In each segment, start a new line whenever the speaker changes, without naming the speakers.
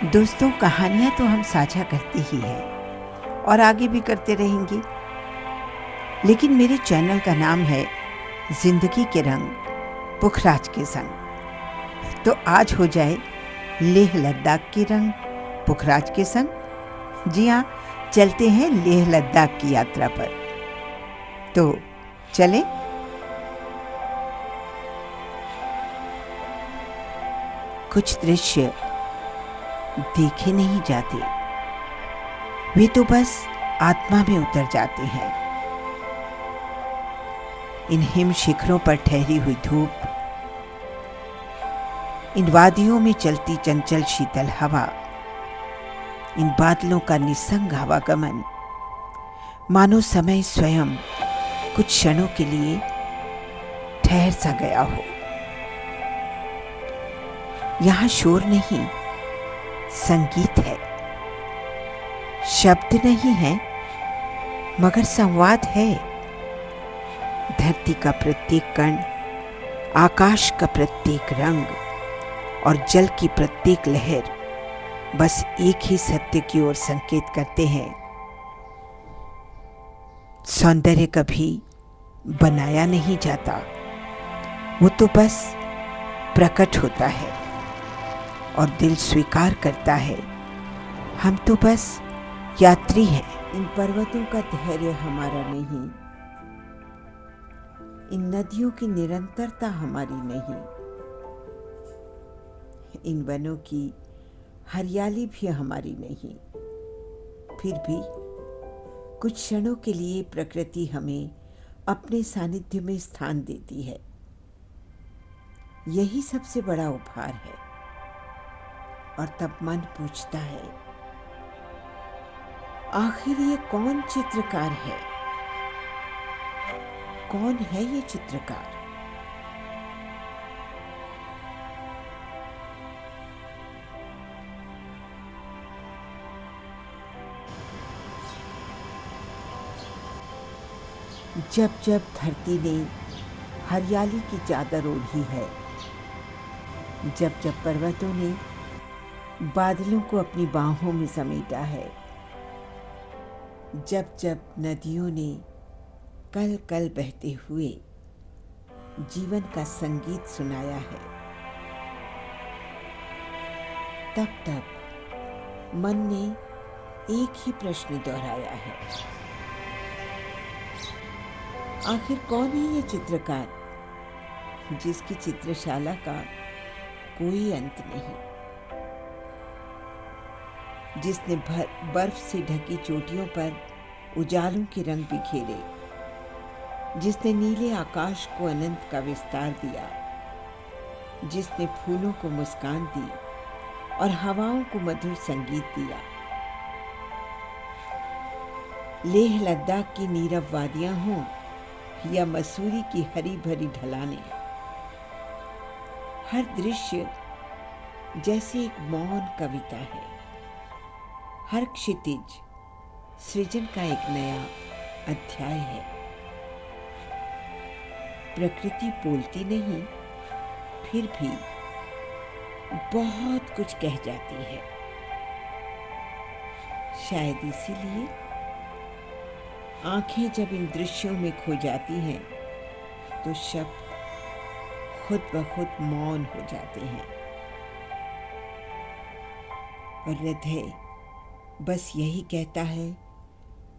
दोस्तों, कहानियाँ तो हम साझा करते ही हैं और आगे भी करते रहेंगे। लेकिन मेरे चैनल का नाम है जिंदगी के रंग पुखराज के संग। तो आज हो जाए लेह लद्दाख के रंग पुखराज के संग। जी हाँ, चलते हैं लेह लद्दाख की यात्रा पर। तो चलें। कुछ दृश्य देखे नहीं जाते, वे तो बस आत्मा में उतर जाते हैं। इन हिम शिखरों पर ठहरी हुई धूप, इन वादियों में चलती चंचल शीतल हवा, इन बादलों का निस्संग आवागमन, मानो समय स्वयं कुछ क्षणों के लिए ठहर सा गया हो। यहाँ शोर नहीं, संगीत है। शब्द नहीं है, मगर संवाद है। धरती का प्रत्येक कण, आकाश का प्रत्येक रंग और जल की प्रत्येक लहर बस एक ही सत्य की ओर संकेत करते हैं। सौंदर्य कभी बनाया नहीं जाता, वो तो बस प्रकट होता है और दिल स्वीकार करता है, हम तो बस यात्री हैं। इन पर्वतों का धैर्य हमारा नहीं, इन नदियों की निरंतरता हमारी नहीं, इन वनों की हरियाली भी हमारी नहीं। फिर भी कुछ क्षणों के लिए प्रकृति हमें अपने सानिध्य में स्थान देती है। यही सबसे बड़ा उपहार है। और तब मन पूछता है, आखिर ये कौन चित्रकार है? कौन है ये चित्रकार? जब जब धरती ने हरियाली की चादर ओढ़ी है, जब जब पर्वतों ने बादलों को अपनी बाहों में समेटा है, जब जब नदियों ने कल कल बहते हुए जीवन का संगीत सुनाया है, तब तब मन ने एक ही प्रश्न दोहराया है, आखिर कौन है ये चित्रकार जिसकी चित्रशाला का कोई अंत नहीं, जिसने बर्फ से ढकी चोटियों पर उजालों के रंग बिखेरे, जिसने नीले आकाश को अनंत का विस्तार दिया, जिसने फूलों को मुस्कान दी और हवाओं को मधुर संगीत दिया। लेह लद्दाख की नीरव वादियां हों या मसूरी की हरी भरी ढलानें, हर दृश्य जैसे एक मौन कविता है। हर क्षितिज सृजन का एक नया अध्याय है। प्रकृति बोलती नहीं, फिर भी बहुत कुछ कह जाती है। शायद इसीलिए आंखें जब इन दृश्यों में खो जाती हैं, तो शब्द खुद ब खुद मौन हो जाते हैं और हृदय बस यही कहता है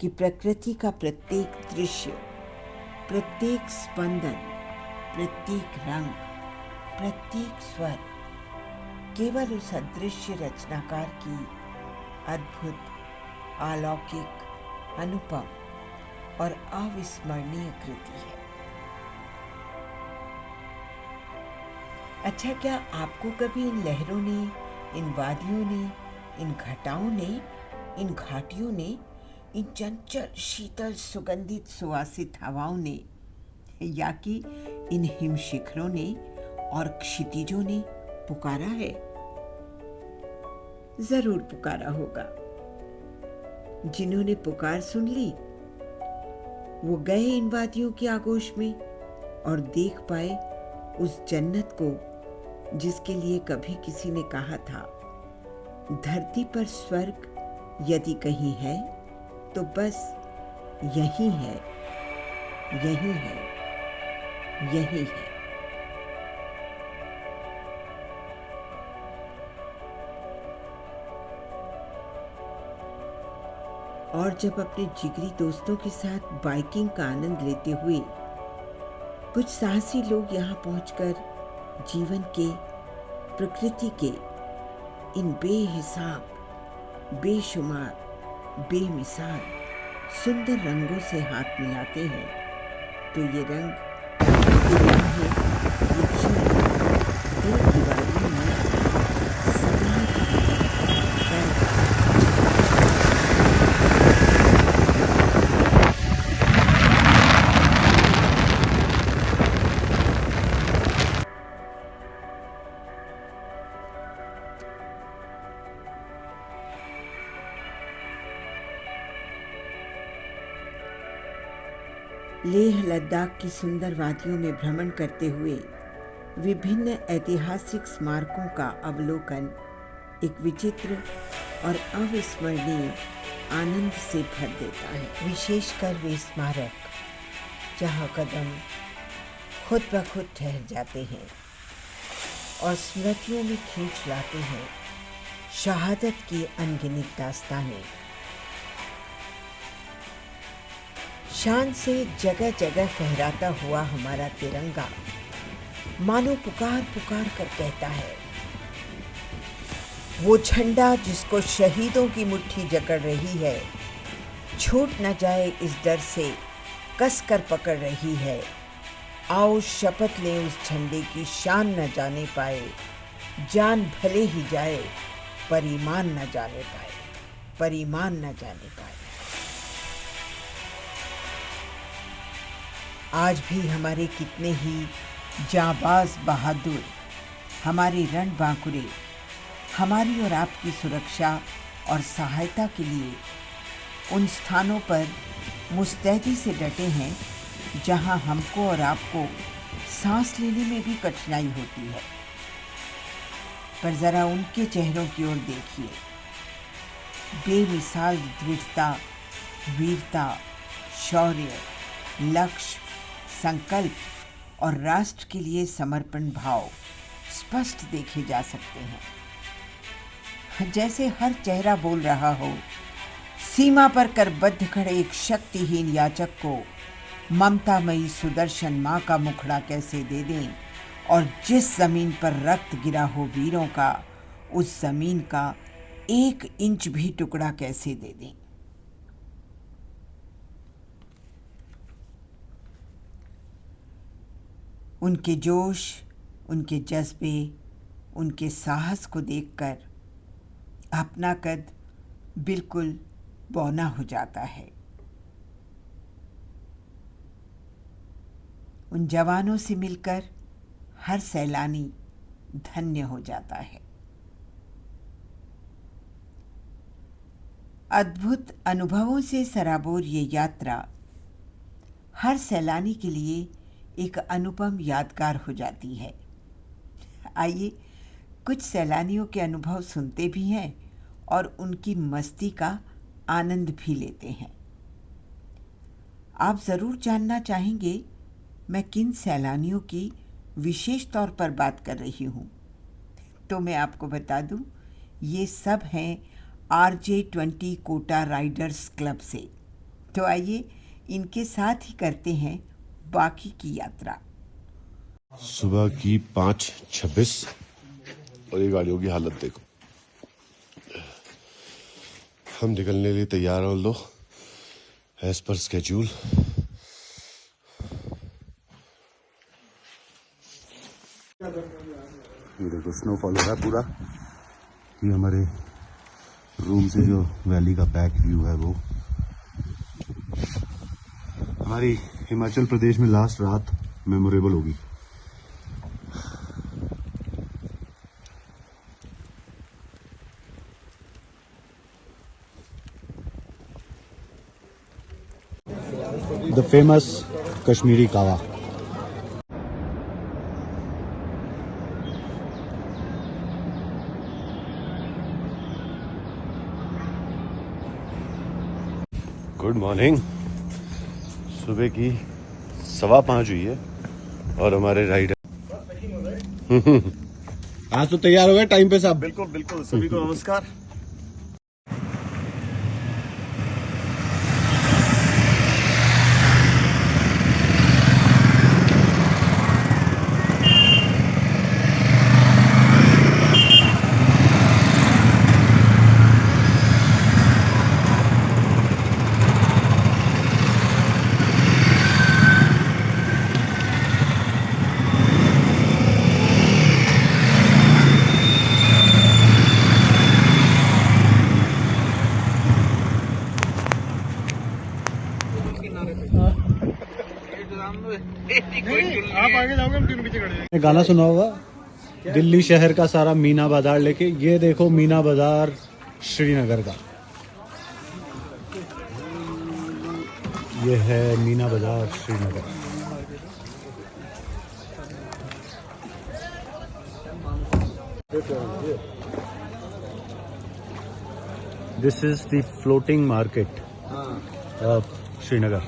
कि प्रकृति का प्रत्येक दृश्य, प्रत्येक स्पंदन, प्रत्येक रंग, प्रत्येक स्वर केवल उस अदृश्य रचनाकार की अद्भुत, अलौकिक, अनुपम और अविस्मरणीय कृति है। अच्छा, क्या आपको कभी इन लहरों ने, इन वादियों ने, इन घटाओं ने, इन घाटियों ने, इन चंचल शीतल सुगंधित सुवासित हवाओं ने, या कि इन हिम शिखरों ने और क्षितिजों ने पुकारा है? जरूर पुकारा होगा। जिन्होंने पुकार सुन ली, वो गए इन वादियों की आगोश में और देख पाए उस जन्नत को जिसके लिए कभी किसी ने कहा था धरती पर स्वर्ग यदि कहीं है तो बस यही है, यही है, यही है। और जब अपने जिगरी दोस्तों के साथ बाइकिंग का आनंद लेते हुए कुछ साहसी लोग यहाँ पहुंचकर जीवन के, प्रकृति के इन बेहिसाब, बेशुमार, बेमिसाल सुंदर रंगों से हाथ मिलाते हैं, तो ये रंग, ये लम्हे, ये क्षण दिल की वादियों में सदा की तरह बैठ जाते हैं। लेह लद्दाख की सुंदर वादियों में भ्रमण करते हुए विभिन्न ऐतिहासिक स्मारकों का अवलोकन एक विचित्र और अविस्मरणीय आनंद से भर देता है। विशेषकर वे स्मारक जहाँ कदम खुद ब खुद ठहर जाते हैं और स्मृतियों में खींच लाते हैं शहादत की अनगिनत दास्तानें। शान से जगह जगह फहराता हुआ हमारा तिरंगा मानो पुकार पुकार कर कहता है, वो झंडा जिसको शहीदों की मुट्ठी जकड़ रही है, छूट न जाए इस डर से कस कर पकड़ रही है। आओ शपथ लें उस झंडे की शान न जाने पाए, जान भले ही जाए पर ईमान न जाने पाए, पर ईमान न जाने पाए। आज भी हमारे कितने ही जाबाज बहादुर, हमारे रणबांकुरे हमारी और आपकी सुरक्षा और सहायता के लिए उन स्थानों पर मुस्तैदी से डटे हैं जहां हमको और आपको सांस लेने में भी कठिनाई होती है। पर जरा उनके चेहरों की ओर देखिए, बेमिसाल दृढ़ता, वीरता, शौर्य, लक्ष्य, संकल्प और राष्ट्र के लिए समर्पण भाव स्पष्ट देखे जा सकते हैं। जैसे हर चेहरा बोल रहा हो, सीमा पर करबद्ध खड़े एक शक्तिहीन याचक को ममतामयी सुदर्शन माँ का मुखड़ा कैसे दे दें, और जिस जमीन पर रक्त गिरा हो वीरों का, उस जमीन का 1 इंच भी टुकड़ा कैसे दे दें। उनके जोश, उनके जज्बे, उनके साहस को देखकर अपना कद बिल्कुल बौना हो जाता है। उन जवानों से मिलकर हर सैलानी धन्य हो जाता है। अद्भुत अनुभवों से सराबोर ये यात्रा हर सैलानी के लिए एक अनुपम यादगार हो जाती है। आइए कुछ सैलानियों के अनुभव सुनते भी हैं और उनकी मस्ती का आनंद भी लेते हैं। आप ज़रूर जानना चाहेंगे मैं किन सैलानियों की विशेष तौर पर बात कर रही हूँ, तो मैं आपको बता दूँ, ये सब हैं RJ20 कोटा राइडर्स क्लब से। तो आइए इनके साथ ही करते हैं बाकी की यात्रा।
सुबह की 5:26 और ये गाड़ियों की हालत देखो। हम निकलने के लिए तैयार हो लो एज पर स्केड्यूल। ये देखो स्नोफॉल हो रहा है पूरा। ये हमारे रूम से जो वैली का बैक व्यू है वो। हमारी हिमाचल प्रदेश में लास्ट रात मेमोरेबल होगी। द फेमस कश्मीरी कावा। Good morning. सुबह की 5:15 हुई है और हमारे राइडर आज तो तैयार हो गए टाइम पे साहब।
बिल्कुल बिल्कुल, सभी को नमस्कार। आप आगे जाओगे, हम तीनों पीछे खड़े हैं।
गाना सुना होगा दिल्ली शहर का सारा मीना बाजार लेके। ये देखो मीना बाजार श्रीनगर का, ये है मीना बाजार Srinagar. This is the floating market of Srinagar.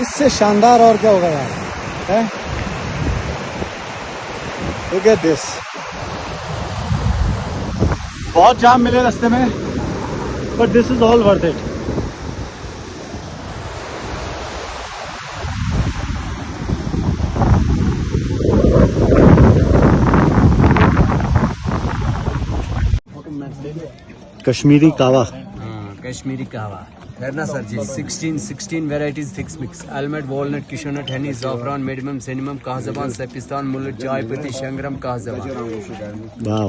इससे शानदार और क्या होगा यार, है? Look at this। बहुत जाम मिले रास्ते में, but this is all worth it। Kashmiri कावा।
कश्मीरी कहवा Verna Sarji, 16 varieties fix mix. Almond, walnut, cashew nut, honey, saffron, medium, cinnamon, kahzaban, sapistan, mullet, chai patti, shangram, kahzaban.
Wow.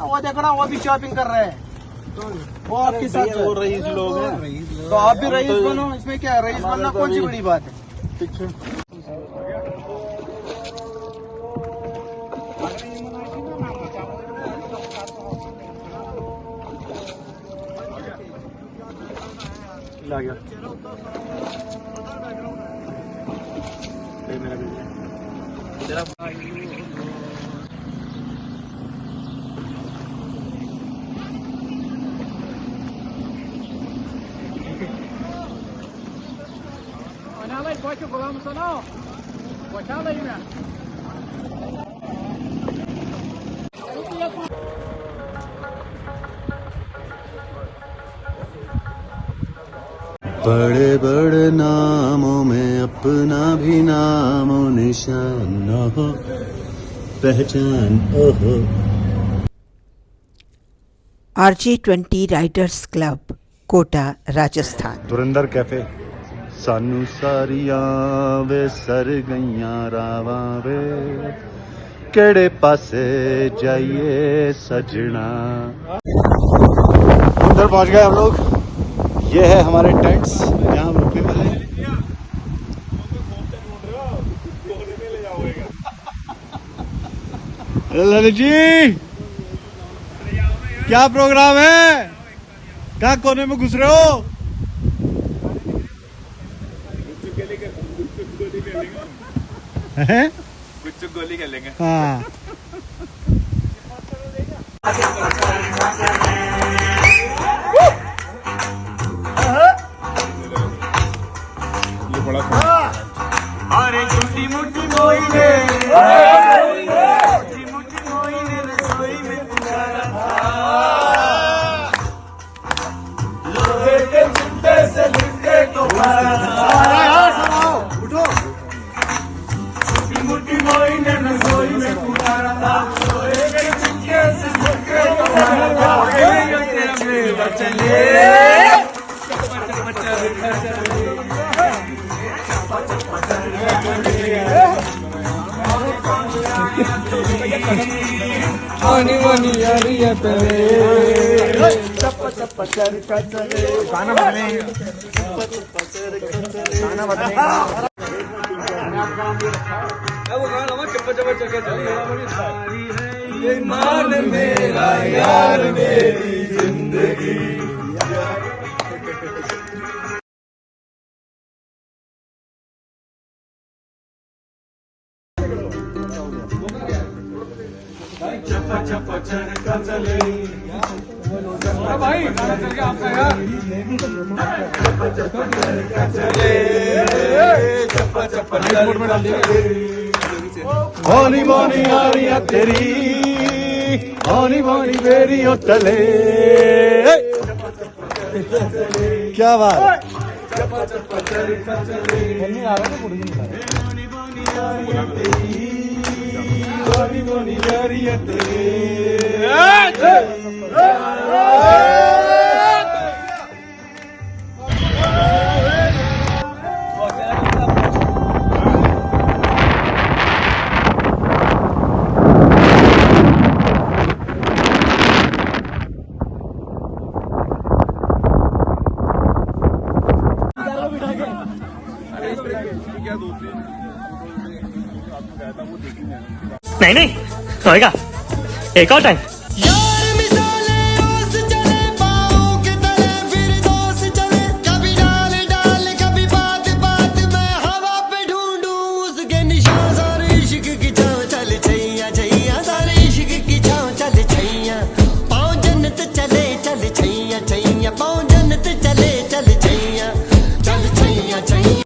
वो देखना, वो भी शॉपिंग कर रहे हैं। वो आपके साथ
वो रईस लोग हैं,
तो आप भी रईस बनो। इसमें क्या है, रईस बनना कौन सी बड़ी बात है।
आ गया।
बड़े बड़े नामों में अपना भी नाम और निशान न हो, पहचान ओहो।
RJ20 Riders club, Kota, Rajasthan.
धुरंधर कैफे। सानू सारियां वे सर गईयां रावां वे, केड़े पासे जाइए सजना।
उधर पहुंच गए हम लोग। ये है हमारे टेंट्स, यहाँ हम रुकने वाले हैं। ललित जी, क्या प्रोग्राम है? क्या कोने में घुस रहे हो?
कुछ गोली खेलेंगे।
हाँ।
अरे छोटी मोटी मोई ने, छोटी मोटी मोई ने रसोई में पुकारा था, लोहे के चुट्टे से लिपटे को मारा था। उठो। छोटी मोटी मोई ने रसोई में पुकारा था, लोहे के चुट्टे से लिपटे को मारा था। चले मनी मनी यारिया तेरे चप चप चरका चले। गाना बदले, गाना बदले। अब गाना चप चप चरका चले। ये मान मेरा यार मेरी जिंदगी। चप्पा चप्पा चरखा चले भाई गाना चल गया आपका यार चप्पा चप्पा चरखा चले चप्पा चप्पा चरखा चले
मौनी मौनी यारियां तेरी मौनी मौनी बेरियों तले क्या बात
चप्पा चप्पा चरखा चले
नहीं आ रहा ना कुड़ी
मौनी मौनी यारियां तेरी मौनी मौनी यारियां तेरी
नहीं नहीं होएगा एक और टाइम
यार मिसाले ओस चले पाँव के तले फिर दोस्त चले कभी डाल डाल कभी बात बात में हवा पे ढूंढूं उसके निशान सारे इश्क की छाँव चल छैया छैया सारे इश्क की छाँव चल छैया पाँव जन्नत चले चल छैया छैया पाँव जन्नत चले चल छैया छैया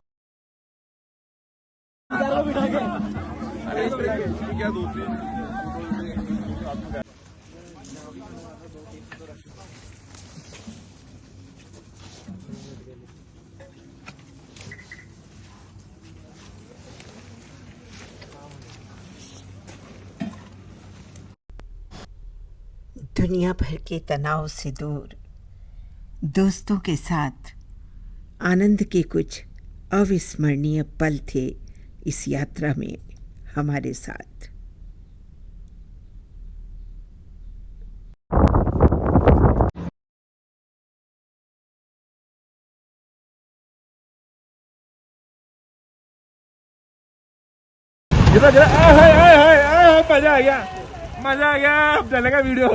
दुनिया भर के तनाव से दूर दोस्तों के साथ आनंद के कुछ अविस्मरणीय पल थे इस यात्रा में हमारे साथ।
जरा जरा मजा आ गया अब चलेगा वीडियो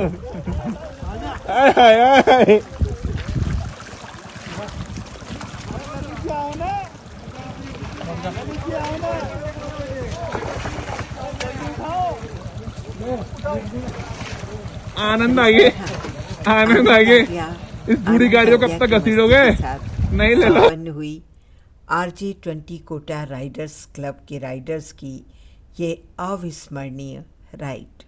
आनंद आ गए इस बूढ़ी गाड़ी को कब तक घसीटोगे नहीं ले लो।
हुई RG20 कोटा राइडर्स क्लब के राइडर्स की ये अविस्मरणीय राइड।